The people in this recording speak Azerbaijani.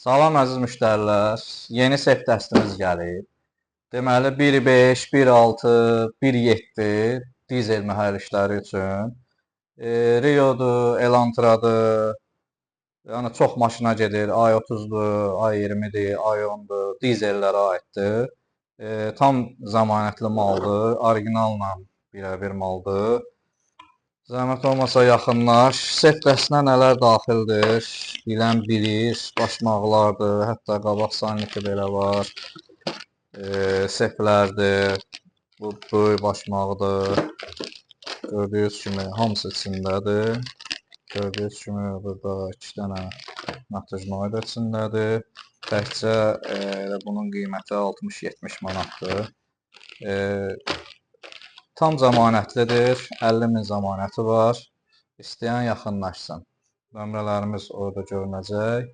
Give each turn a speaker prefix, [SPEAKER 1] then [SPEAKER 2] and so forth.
[SPEAKER 1] Salam əziz müştərilər. Yeni sef dəstimiz gəlib. Deməli 1.5, 1.6, 1.7 dizel mühərrikləri üçün Rio'dur, Elantra'dır. Yəni çox maşına gedir. i30'dur, i20'dir, i10'dur, dizellərə aiddir. Tam zəmanətli maldır. Orijinalla birə-bir maldır. Zəhmət olmasa yaxınlaş. Sef dəstinə nələr daxildir? Bilən bilir. Başmaqlardır. Hətta qabaq salniki belə var. Seflərdir. Bu böyük başmaqdır. Gördüyünüz kimi hamısı içindədir. Gördüyünüz kimi burada 2 dənə natırjnoy da içindədir. Təkcə bunun qiyməti 60-70 manatdır. Tam zəmanətlidir. 50.000 zəmanəti var. İstəyən yaxınlaşsın. Nömrələrimiz orada görünəcək.